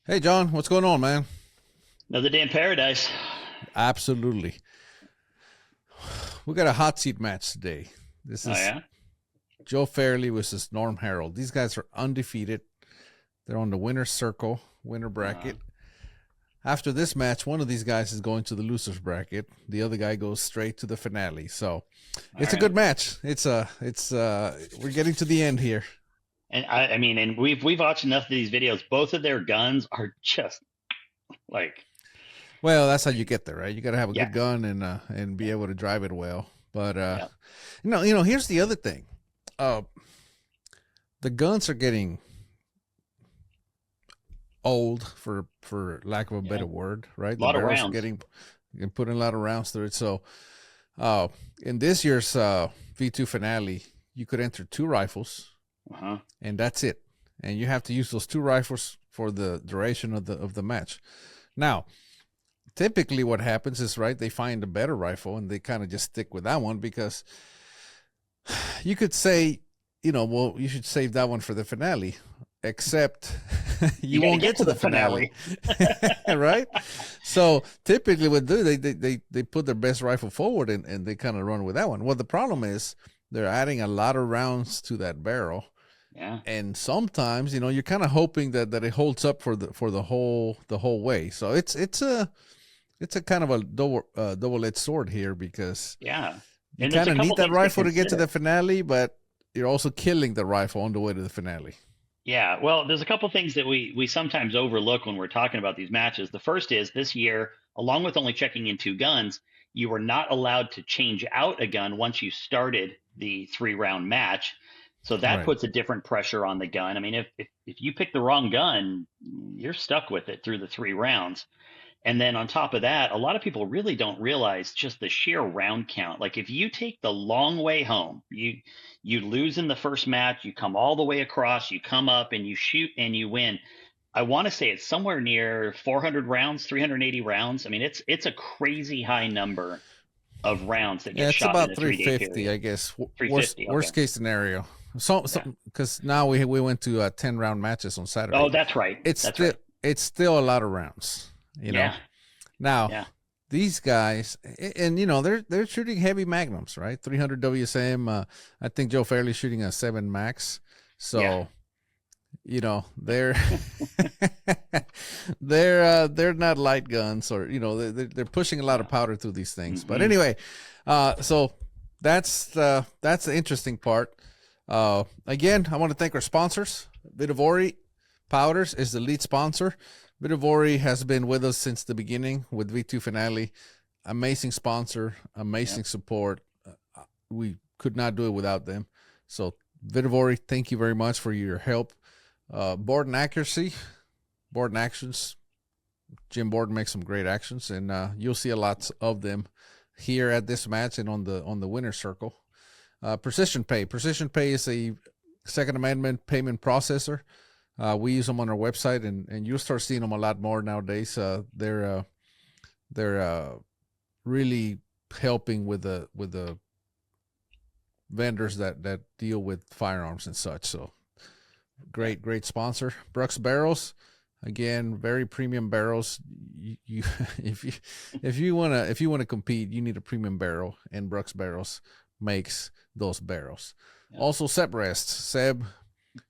Hey, John, what's going on, man? Another day in paradise. Absolutely. We got a hot seat match today. This Oh is yeah. Joe Fairley versus Norm Harrold. These guys are undefeated. They're on the winner's circle, winner Uh, bracket. After this match, one of these guys is going to the loser's bracket. The other guy goes straight to the finale. So all it's a right. good match. We're getting to the end here. And I mean, and we've watched enough of these videos. Both of their guns are just like, Well, that's how you get there, right? You got to have a yeah, good gun and be yeah, able to drive it well. But yeah. here's the other thing. Uh, the guns are getting old for lack of a Yeah. better word, right? A The lot of barrels are rounds. getting you can put in a lot of rounds through it. So uh in this year's V2 finale, you could enter two rifles Uh-huh. and that's it. And you have to use those two rifles for the duration of the match. Now, typically what happens is right, they find a better rifle and they kind of just stick with that one because you could say, well, you should save that one for the finale, except You you got to won't get get to to the the finale, finale. right? So typically, what do they put their best rifle forward and they kind of run with that one. Well, the problem is they're adding a lot of rounds to that barrel, Yeah. and sometimes you're kind of hoping that it holds up for the whole way. So it's a kind of a double-edged sword here because Yeah. you And there's kind a of need couple that things to rifle to get to consider. the finale, but you're also killing the rifle on the way to the finale. Yeah, well, there's a couple things that we sometimes overlook when we're talking about these matches. The first is this year, along with only checking in two guns, you were not allowed to change out a gun once you started the three-round match. So that Right. puts a different pressure on the gun. I mean, if you pick the wrong gun, you're stuck with it through the three rounds. And then on top of that, a lot of people really don't realize just the sheer round count. Like if you take the long way home, you lose in the first match, you come all the way across, you come up and you shoot and you win. I want to say it's somewhere near 400 rounds, 380 rounds. I mean, it's a crazy high number of rounds that Yeah, get it's shot in about a 3-day 350, period. I guess. Worst 350. worst Okay. case scenario. So, Yeah. because now we went to 10 round matches on Oh, Saturday. that's right. It's That's still right. it's still a lot of rounds. You know. Yeah. Now Yeah. these guys, and they're shooting heavy magnums, right? 300 WSM. I think Joe Fairley's shooting a 7 max. Yeah. So they're they're not light guns, or they're pushing a lot of Yeah. powder through these things. But Hmm. anyway, so that's the interesting part. Again, I want to thank our sponsors. Vitivori Powders is the lead sponsor. Vitivori has been with us since the beginning with V2 Finale. Amazing sponsor, Yeah. amazing support. We could not do it without them. So Vitivori, thank you very much for your help. Borden Accuracy, Borden Actions. Jim Borden makes some great actions, and you'll see a lot of them here at this match and on the winner's circle. Precision Pay. Precision Pay is a Second Amendment payment processor. We use them on our website, and you'll start seeing them a lot more nowadays. They're really helping with the vendors that deal with firearms and such. So Yeah. great sponsor. Brooks Barrels, again, very premium barrels. You if you if you wanna compete, you need a premium barrel, and Brooks Barrels makes those barrels. Yeah. Also, Seb Rest. Seb,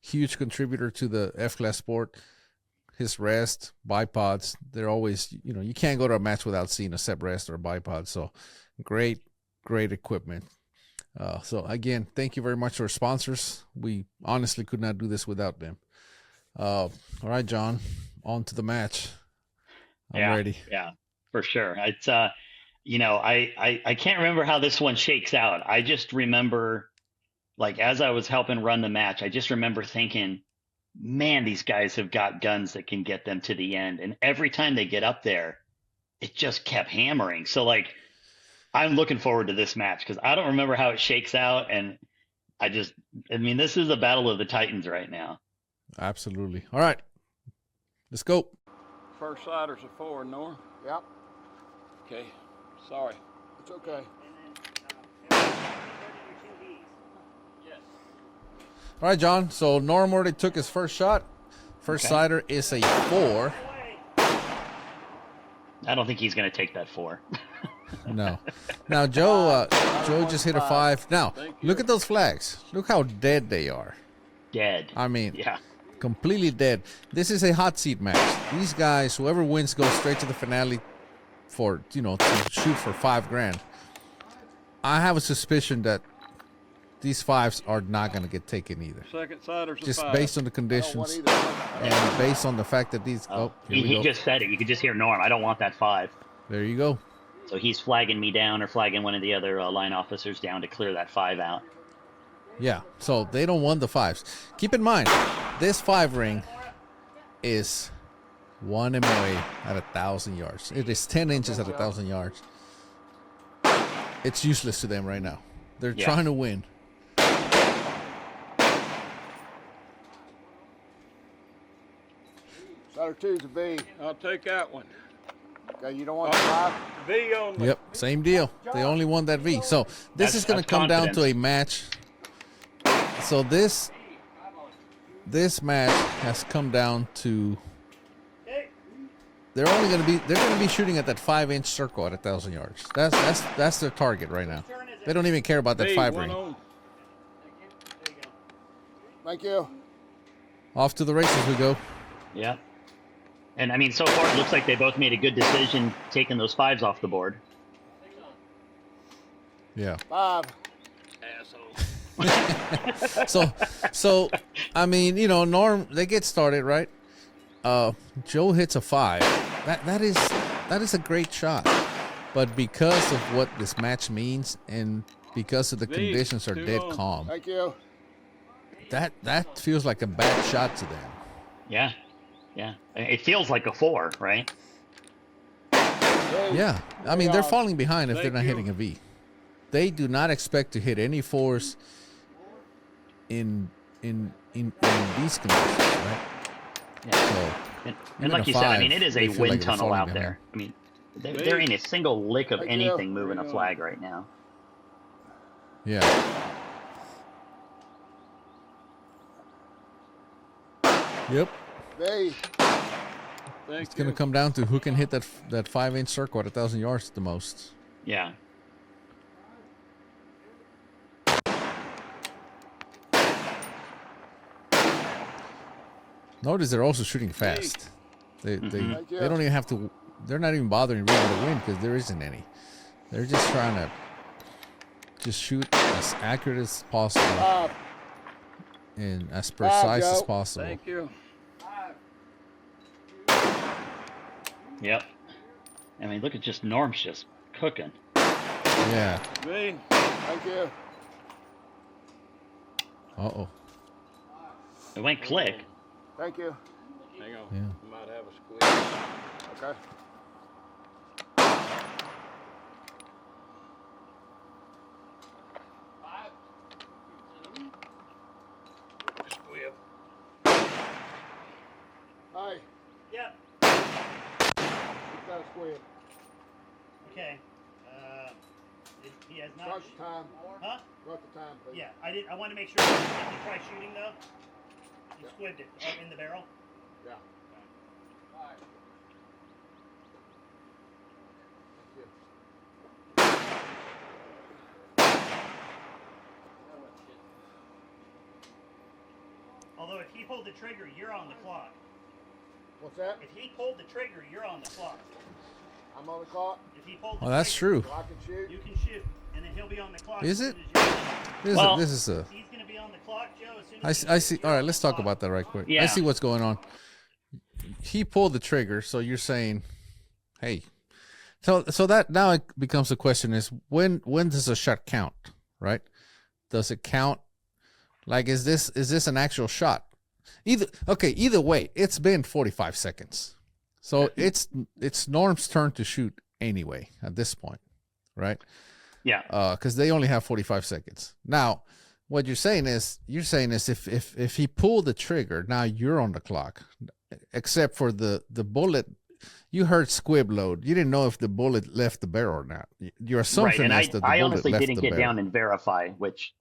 huge contributor to the F Class Sport. His rest, bipods, they're always, you can't go to a match without seeing a Seb Rest or a bipod. So great equipment. So again, thank you very much to our sponsors. We honestly could not do this without them. All right, John, on to the match. I'm Yeah, ready. yeah, for sure. It's I can't remember how this one shakes out. I just remember like as I was helping run the match, I just remember thinking, man, these guys have got guns that can get them to the end. And every time they get up there, it just kept hammering. So like I'm looking forward to this match because I don't remember how it shakes out. And I just I mean, this is a battle of the Titans right now. Absolutely. All right, let's go. First sider's a four, Norm. Yep, Okay, sorry. it's okay. All right, John. So Norm already took his first shot. First Okay. sighter is a 4. I don't think he's going to take that 4. No. Now, Joe just hit a 5. Now, Thank you. look at those flags. Look how dead they are. Dead. I mean, Yeah. completely dead. This is a hot seat match. These guys, whoever wins, goes straight to the finale for, to shoot for $5,000. I have a suspicion that these 5s are not going to get taken either. Second sider's a Just 5. based on the I don't want conditions either. and based on the fact that these. Oh, here we He go. just said it. You could just hear Norm. I don't want that 5. There you go. So he's flagging me down or flagging one of the other line officers down to clear that 5 out. Yeah, so they don't want the 5s. Keep in mind, this 5 ring is 1 MOA at 1,000 yards. It is 10 inches at 1,000 yards. It's useless to them right now. They're Yeah. trying to win. Sider 2's a V. I'll take that one. Okay, you don't want the 5? V only. Yep, same deal. They only won that V. So this is going to That's come down to confidence. a match. So this match has come down to. They're going to be shooting at that 5-inch circle at 1,000 yards. That's their target right now. They don't even care about that V, 5 one ring. on. Thank you. Off to the races we go. Yeah. And I mean, so far it looks like they both made a good decision taking those 5s off the board. Yeah. 5. Asshole. So I mean, Norm, they get started, right? Joe hits a 5. That is a great shot. But because of what this match means and because of the V, conditions are too dead long. calm, Thank you. that feels like a bad shot to them. Yeah. Yeah. It feels like a 4, right? V. Yeah. I mean, they're on. falling behind if they're Thank not you. hitting a V. They do not expect to hit any 4s in these conditions, right? Yeah. So And Even like a you said, I 5, mean, it is they a feel wind like they're tunnel falling out behind. there. I mean, there ain't a single lick of Thank you. anything moving a Bring it flag right now. yeah. Yep. V. Thank It's going to you. come down to who can hit that 5-inch circle at 1,000 yards the most. Yeah. Notice they're also shooting fast. They Thank you. don't even have to. They're not even bothering really to win because there isn't any. They're just trying to just shoot as accurate as possible 5. and as precise as Joe. possible. Thank you. Yep. I mean, look at just Norm's just cooking. Yeah. V. Thank you. Uh-oh. It went click. Thank you. Hang on. Yeah. You might have a squeeze. Okay. Squib. Hey, Yep. you've got a squib. Okay. He has not. Start the time. Huh? Start the time, please. Yeah. I did. I want to make sure. Did you try shooting though? You squibbed it in the barrel. Yeah. Thank you. Although if he pulled the trigger, you're on the clock. What's that? If he pulled the trigger, you're on the clock. I'm on the clock. If he pulled the Well, that's trigger, true. So I can shoot. You can shoot, and then he'll be on the clock. Is as it? soon as you're- Well- This is a. He's gonna be on the clock, Joe. As soon I as see, you I shoot, see. you're All right, on let's the talk clock. about that right quick. I Yeah. see what's going on. He pulled the trigger, so you're saying, hey. So that now it becomes the question is when does a shot count, right? Does it count? Like, is this an actual shot? Either way, it's been 45 seconds. So it's Norm's turn to shoot anyway at this point, right? Yeah. Because they only have 45 seconds. Now, what you're saying is if he pulled the trigger, now you're on the clock, except for the bullet. You heard squib load. You didn't know if the bullet left the barrel or not. Your Right. assumption And is that the I bullet honestly left didn't the get barrel. down and verify, which,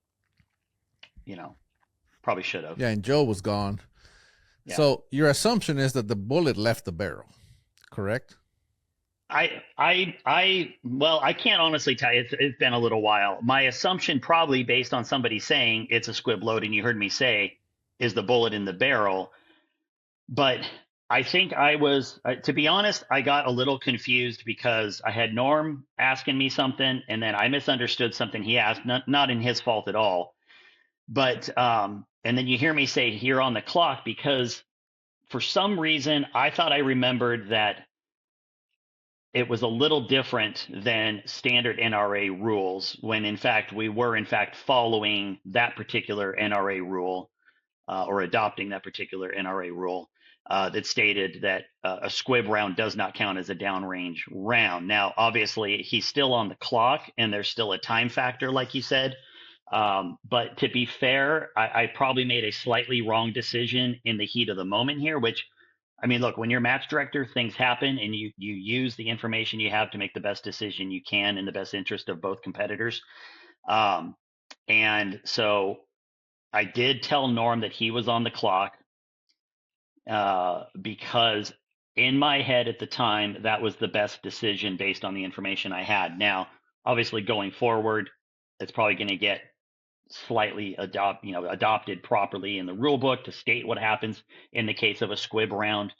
probably should have. Yeah, and Joe was gone. Yeah. So your assumption is that the bullet left the barrel, correct? Well, I can't honestly tell you. It's been a little while. My assumption, probably based on somebody saying it's a squib load, and you heard me say, is the bullet in the barrel. But I think to be honest, I got a little confused because I had Norm asking me something, and then I misunderstood something he asked, not in his fault at all. But and then you hear me say here on the clock, because for some reason I thought I remembered that it was a little different than standard NRA rules, when in fact we were in fact following that particular NRA rule, or adopting that particular NRA rule, that stated that a squib round does not count as a downrange round. Now, obviously, he's still on the clock, and there's still a time factor, like you said. But to be fair, I probably made a slightly wrong decision in the heat of the moment here, which, I mean, look, when you're match director, things happen, and you use the information you have to make the best decision you can in the best interest of both competitors. And so I did tell Norm that he was on the clock, because in my head at the time, that was the best decision based on the information I had. Now, obviously, going forward, it's probably going to get slightly adopted properly in the rule book to state what happens in the case of a squib round,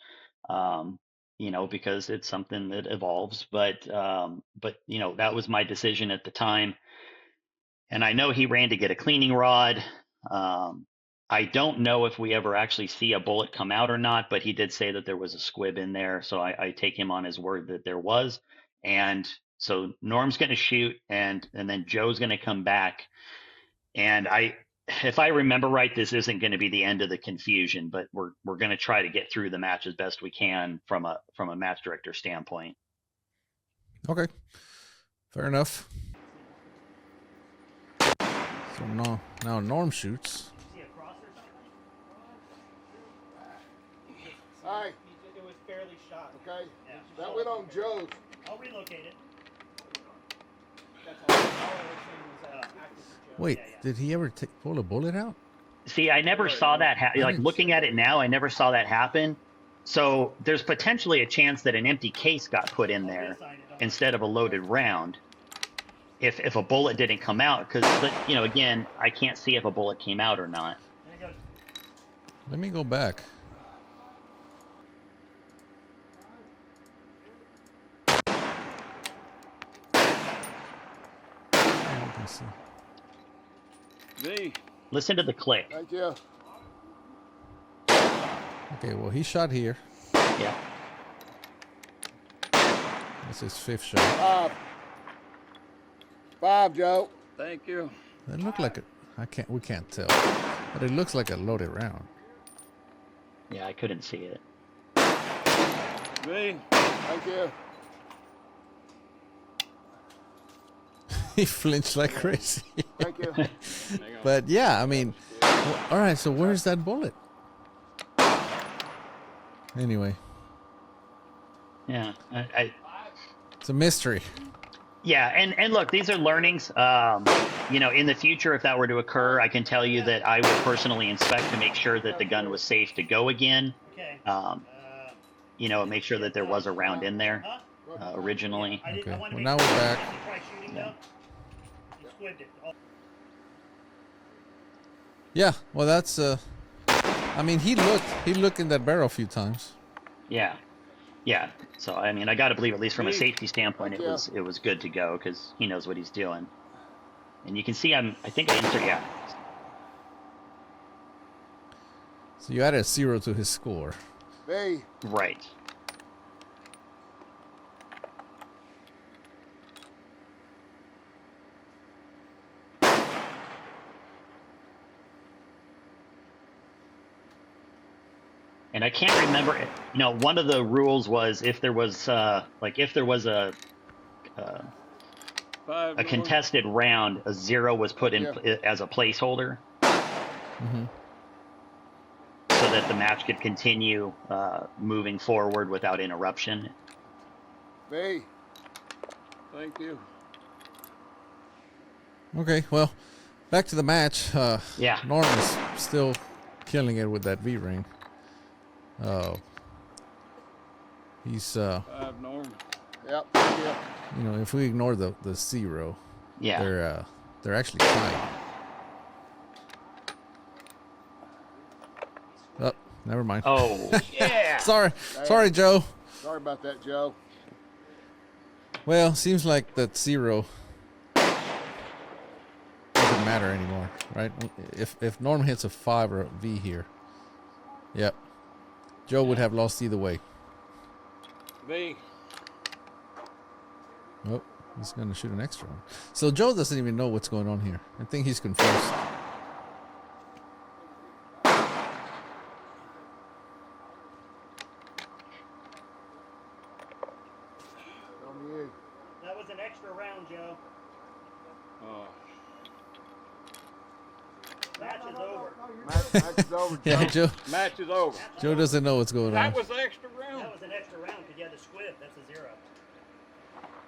because it's something that evolves. But that was my decision at the time. And I know he ran to get a cleaning rod. I don't know if we ever actually see a bullet come out or not, but he did say that there was a squib in there. So I take him on his word that there was. And so Norm's going to shoot, and then Joe's going to come back. And if I remember right, this isn't going to be the end of the confusion, but we're going to try to get through the match as best we can from a match director standpoint. Okay, fair enough. So now Norm shoots. See a cross or something? All right, It was fairly shot. okay. Yeah. That went on Joe's. I'll relocate it. Wait, Yeah. did he ever pull a bullet out? See, I never saw that like looking at it now, I never saw that happen. So there's potentially a chance that an empty case got put in there instead of a loaded round, if a bullet didn't come out, because again, I can't see if a bullet came out or not. There you go. Let me go back. I see. V. Listen to the click. Thank you. Okay, well, he shot here. Yeah. That's his fifth shot. 5, Joe. Thank you. It looked like it. We can't tell, but it looks like a loaded round. Yeah, I couldn't see it. V. Thank you. He flinched like crazy. Thank you. Hang on. But yeah, I mean, all right. So where's that bullet? Anyway, Yeah. it's a mystery. Yeah, and look, these are learnings. In the future, if that were to occur, I can tell you that I would personally inspect to make sure that the gun was safe to go again. Okay. Make sure that there was a round in there originally. Okay. I wanted Well, to now make we're sure back. you try shooting though. You squibbed it. Oh, Yeah. Well, that's. I mean, he looked in that barrel a few times. Yeah. So I mean, I got to believe, at least from a safety standpoint, it was good to go, because he knows what he's doing. And you can see I think I insert. Yeah. So you added a 0 to his score. V. Right. And I can't remember. One of the rules was if there was a 5. contested round, a 0 was put in as a placeholder, Mm-hmm. so that the match could continue moving forward without interruption. V. Thank you. Okay. Well, back to the match. Yeah. Norm is still killing it with that V ring. Oh, he's 5, Norm. Yep. Thank you. you know, if we ignore the 0, Yeah. they're actually tied. Oh, never mind. Oh, Yeah. Sorry, Joe. Sorry about that, Joe. Well, seems like that 0 doesn't matter anymore, right? If Norm hits a 5 or a V here, yep, Joe would have lost either way. V. Oh, he's gonna shoot an extra one. So Joe doesn't even know what's going on here. I think he's confused. On you. That was an extra round, Joe. Oh. Match is over. Match is over, Joe. Yeah, Match is over. Joe doesn't know what's going on. That was the extra That round. was an extra round because you had the squib. That's a 0.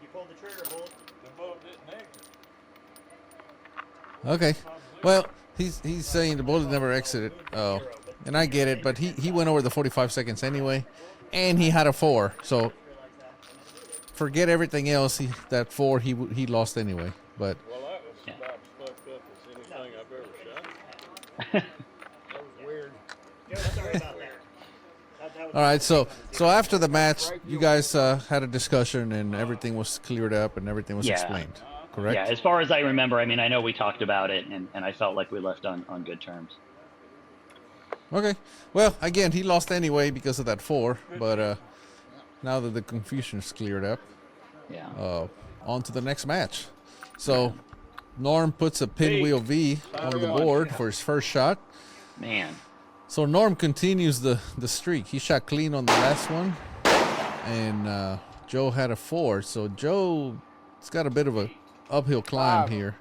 You pulled the trigger, Bullet. The bullet didn't exit. Okay, well, he's saying the bullet never exited. Oh, and I get it, but he went over the 45 seconds anyway, and he had a 4. So forget everything else. That 4 he lost anyway. But Well, that was about as fucked up as anything I've ever shot. That was weird. Joe, sorry about that. That was all right, so after the match, you guys had a discussion and everything was cleared up and everything was Yeah. explained. Correct? yeah. As far as I remember, I mean, I know we talked about it, and I felt like we left on good terms. Okay. Well, again, he lost anyway because of that 4. But now that the confusion's cleared up, Yeah. on to the next match. So Norm puts a pinwheel V on the board for his first shot. Man. So Norm continues the streak. He shot clean on the last one, and Joe had a 4. So Joe's got a bit of a uphill climb here.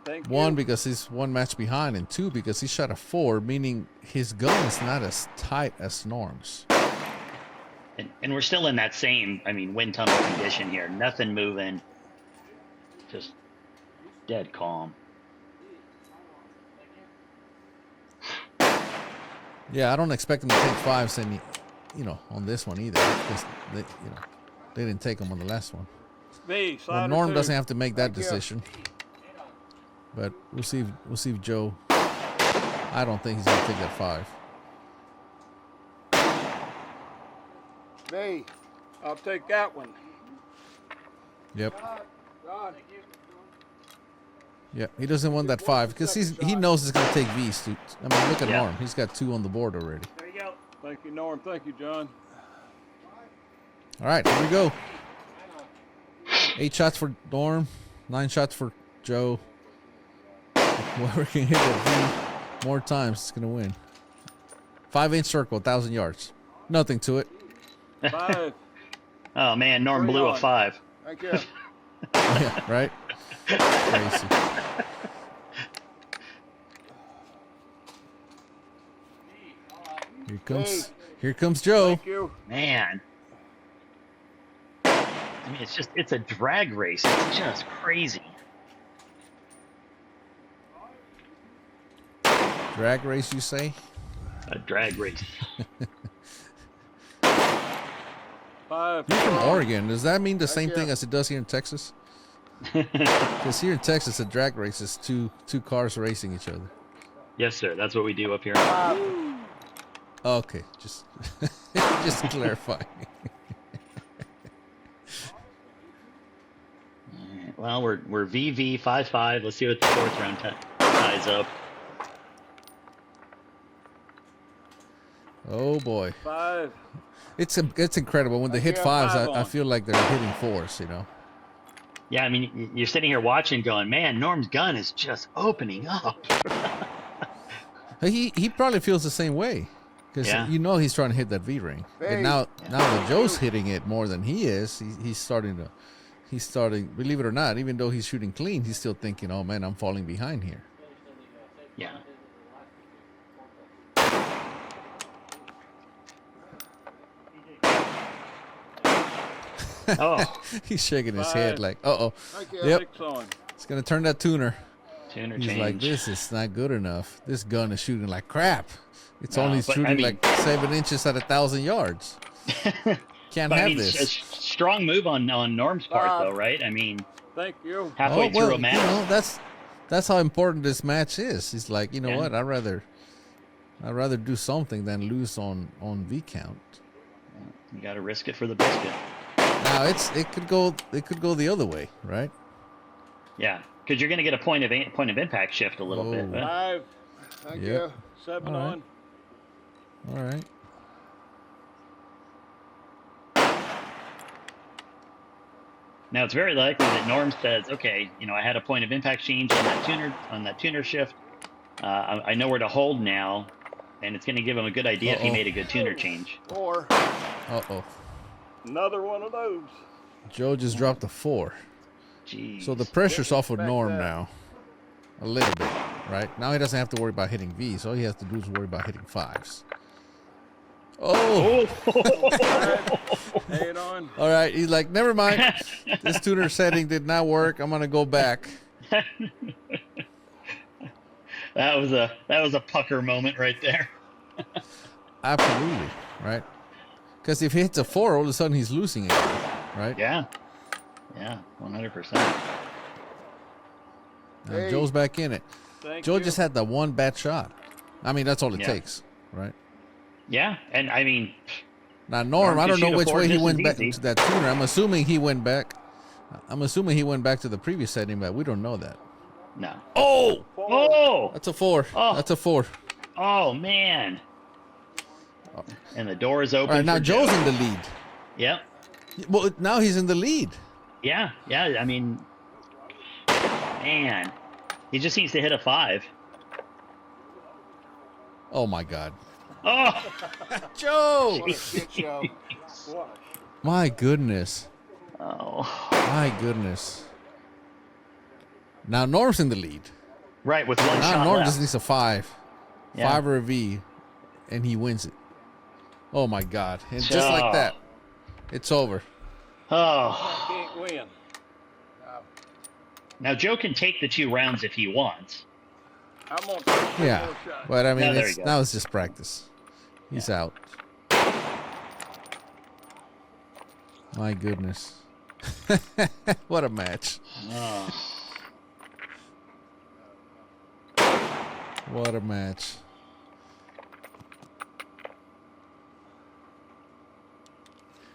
Thank 1, you. because he's 1 match behind, and 2, because he shot a 4, meaning his gun is not as tight as Norm's. And we're still in that same, I mean, wind tunnel condition here. Nothing moving. Just dead calm. Yeah, I don't expect him to take 5s any, on this one either. Because they didn't take them on the last one. V. Well, Slider Norm 2. doesn't have to make that Thank you. decision. But we'll see if Joe. I don't think he's gonna take that 5. V. I'll take that one. Yep. God. Yeah, he doesn't want that 5 because he knows he's gonna take V's. I mean, look at Yeah. Norm. He's got 2 on the board already. There you go. Thank you, Norm. Thank you, John. All right, here we go. 8 shots for Norm, 9 shots for Joe. Whoever can hit that V more times is gonna win. 5-inch circle, 1,000 yards. Nothing to it. 5. Oh man, Norm 3 blew a on. 5. Thank you. Yeah, right? Crazy. Here comes Joe. Thank you. Man. I mean, it's a drag race. It's just crazy. Drag race, you say? A drag race. 5. You're from Oregon. Does that mean the same you. thing as it does here in Texas? Because here in Texas, a drag race is two cars racing each other. Yes, sir. That's what we do up here. Okay, just just clarifying. Well, we're VV 5-5. Let's see what the 4th round ties up. Oh boy, 5. it's incredible when they hit Yeah, 5s. 5 I on. feel like they're hitting 4s. Yeah, I mean, you're sitting here watching, going, "Man, Norm's gun is just opening up." He probably feels the same way because Yeah. he's trying to hit that V ring, Hey. and now that Joe's hitting it more than he is, he's starting. Believe it or not, even though he's shooting clean, he's still thinking, "Oh man, I'm falling behind here." Yeah. Oh, He's shaking his 5. head like, "Uh oh, Thank you. Yep. 6 on. it's gonna turn that tuner." Tuner He's change. like, this is not good enough. This gun is shooting like crap. It's No, only but, shooting I mean- like 7 inches at 1,000 yards. Can't But, have I mean, a this. strong move on Norm's part, Bob. though, right? I mean, Thank you. halfway through a match. You know, that's how important this match is. He's like, you know Yeah. what? I'd rather do something than lose on V count. You got to risk it for the biscuit. Now it could go the other way, right? Yeah, because you're going to get a point of impact shift a little bit. Oh. But 5, Thank Yep. you. 7 All right. on. All right. now it's very likely that Norm says, "Okay, you know, I had a point of impact change on that tuner shift. I know where to hold now." And it's going to give him a good idea if he Uh-oh. made a good tuner change. 4. Uh-oh. Another one of those. Joe just dropped a 4. Jeez. So the pressure's off of expect Norm that. now. A little bit, right? Now he doesn't have to worry about hitting V's. All he has to do is worry about hitting 5s. Oh! 8 on. All right. He's like, never mind. This tuner setting did not work. I'm going to go back. that was a pucker moment right there. Absolutely, right? Because if he hits a 4, all of a sudden he's losing it, right? Yeah, 100%. Now Hey. Joe's back in it. Thank Joe you. just had that one bad shot. I mean, that's all it Yeah. takes, right? Yeah, and I mean, Now, Norm, Norm I can don't know shoot a which 4 way he just went as back easy. to that tuner. I'm assuming he went back. To the previous setting, but we don't know that. no. Oh! 4. Oh, That's a 4. Oh. That's a 4. oh man. And the door is All open. right, now for Joe's Joe. in the lead. Yep. Well, now he's in the lead. Yeah. I mean, man, he just needs to hit a 5. Oh, my God. Oh, Joe! What a shit show. What? My goodness. oh. My goodness. Now Norm's in the lead. Right, with one Now shot Norm left. just needs a 5. Yeah. 5 or a V, and he wins it. Oh, my God. And just Oh. like that, it's over. Oh. I can't win. Now Joe can take the 2 rounds if he wants. I'm going to take 2 Yeah. more shots. But, I mean, Yeah, there you go. now it's just practice. He's out. My goodness. What a match. Oh. What a match.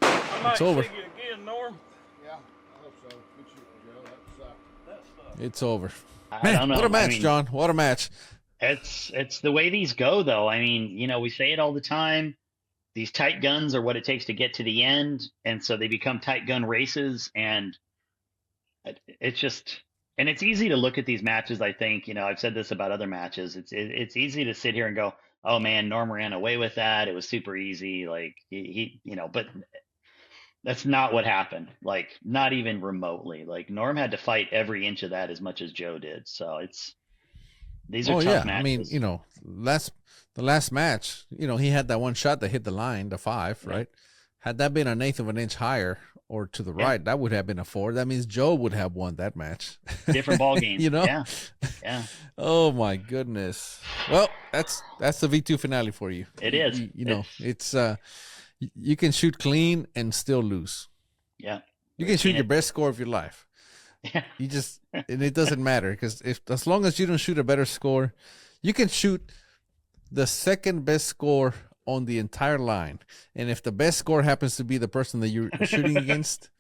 I might It's over. see you again, Norm. Yeah, I hope so. Good shooting, Joe. That sucked. It's over. I Man, don't know. what a match, I mean, John. What a match. It's the way these go, though. I mean, you know, we say it all the time. These tight guns are what it takes to get to the end, and so they become tight gun races. And it's just, and it's easy to look at these matches. I think, you know, I've said this about other matches. It's easy to sit here and go, "Oh man, Norm ran away with that. It was super easy." Like he you know, but that's not what happened. Like not even remotely. Like Norm had to fight every inch of that as much as Joe did. So these are tough matches. I mean, you know, the last match, you know, he had that one shot that hit the line, the 5, Yeah. right? Had that been 1/8 of an inch higher or to the Yeah. right, that would have been a 4. That means Joe would have won that match. Different ball game. You know? Yeah. Oh my goodness. Well, that's the V2 finale for you. It is. You know, it's you can shoot clean and still lose. Yeah. You can shoot And your best score of your life. Yeah. You just, and it doesn't matter because as long as you don't shoot a better score, you can shoot the second best score on the entire line. And if the best score happens to be the person that you're shooting against,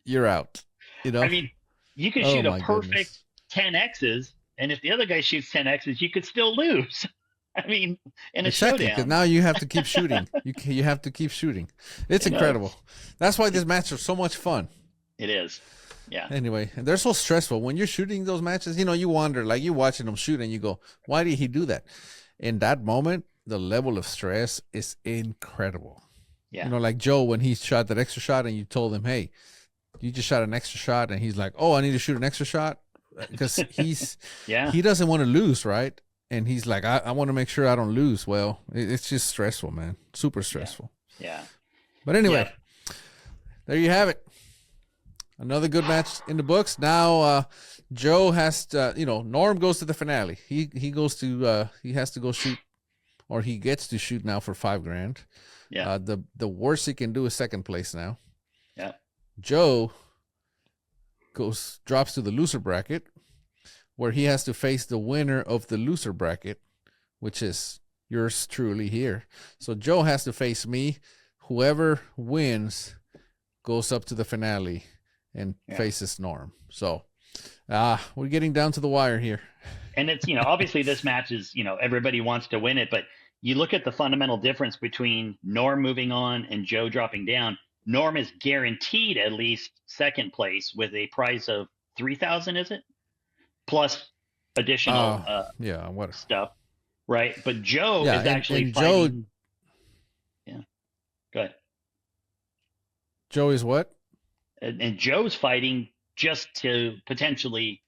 you're out. You know? I mean, you can Oh, shoot a my perfect goodness. 10 X's, and if the other guy shoots 10 X's, you could still lose. I mean, in a Exactly, because showdown. now you have to keep shooting. You have to keep shooting. It's You know, incredible. That's why these matches are so much fun. It is. Yeah. Anyway, and they're so stressful. When you're shooting those matches, you know, you wonder, like you're watching them shoot and you go, why did he do that? In that moment, the level of stress is incredible. Yeah. You know, like Joe, when he shot that extra shot and you told him, hey, you just shot an extra shot. And he's like, oh, I need to shoot an extra shot. Because Yeah. he doesn't want to lose, right? And he's like, I want to make sure I don't lose. Well, it's just stressful, man. Super stressful. Yeah. But anyway, Yeah. there you have it. Another good match in the books. Now, Joe has to, Norm goes to the finale. He goes to he has to go shoot, or he gets to shoot now for $5,000. Yeah. The worst he can do is second place now. Yeah. Joe drops to the loser bracket, where he has to face the winner of the loser bracket, which is yours truly here. So Joe has to face me. Whoever wins goes up to the finale and faces Norm. So we're getting down to the wire here. And it's, obviously this match is, everybody wants to win it, but you look at the fundamental difference between Norm moving on and Joe dropping down. Norm is guaranteed at least second place with a prize of 3,000, is it? Plus additional stuff, right? But Joe is actually fighting. Yeah, go ahead. Joe is what? And Joe's fighting just to potentially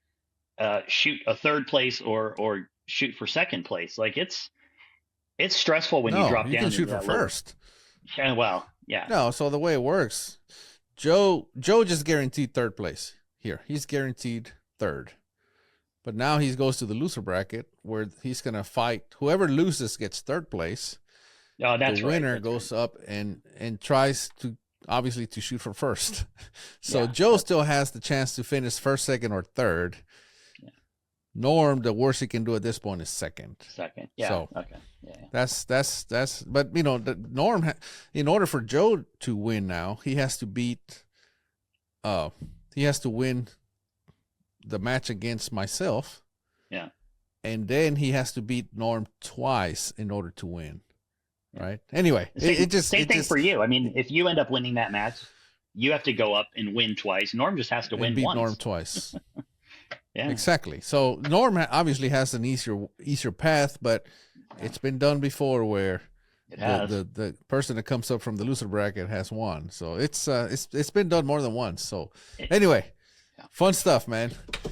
shoot a third place or shoot for second place. Like it's stressful when you drop down. You can shoot for first. Yeah, well, yeah. No, so the way it works, Joe just guaranteed third place here. He's guaranteed third. But now he goes to the loser bracket where he's going to fight. Whoever loses gets third place. Oh, that's the winner right. goes up and tries to, obviously, to shoot for first. So Joe still has the chance to finish first, second, or third. Yeah. Norm, the worst he can do at this point is second. Second, yeah. So okay, yeah. That's. But the Norm, in order for Joe to win now, he has to beat. He has to win the match against myself. Yeah. And then he has to beat Norm twice in order to win. Right. Anyway, same thing for you. I mean, if you end up winning that match, you have to go up and win twice. Norm just has to win beat once. Norm twice. Yeah. Exactly. So Norm obviously has an easier path, but it's been done before where the person that comes up from the loser bracket has won. So it's been done more than once. So anyway, fun stuff, man.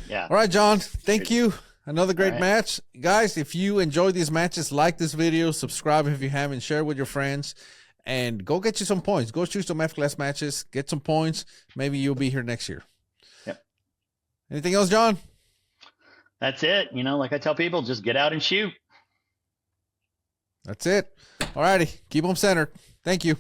Yeah. All right, John. Thank you. Another great match. Guys, if you enjoy these matches, like this video, subscribe if you haven't, share with your friends, and go get you some points. Go shoot some F-class matches, get some points. Maybe you'll be here next year. Yep. Anything else, John? That's it. Like I tell people, just get out and shoot. That's it. All righty. Keep them centered. Thank you.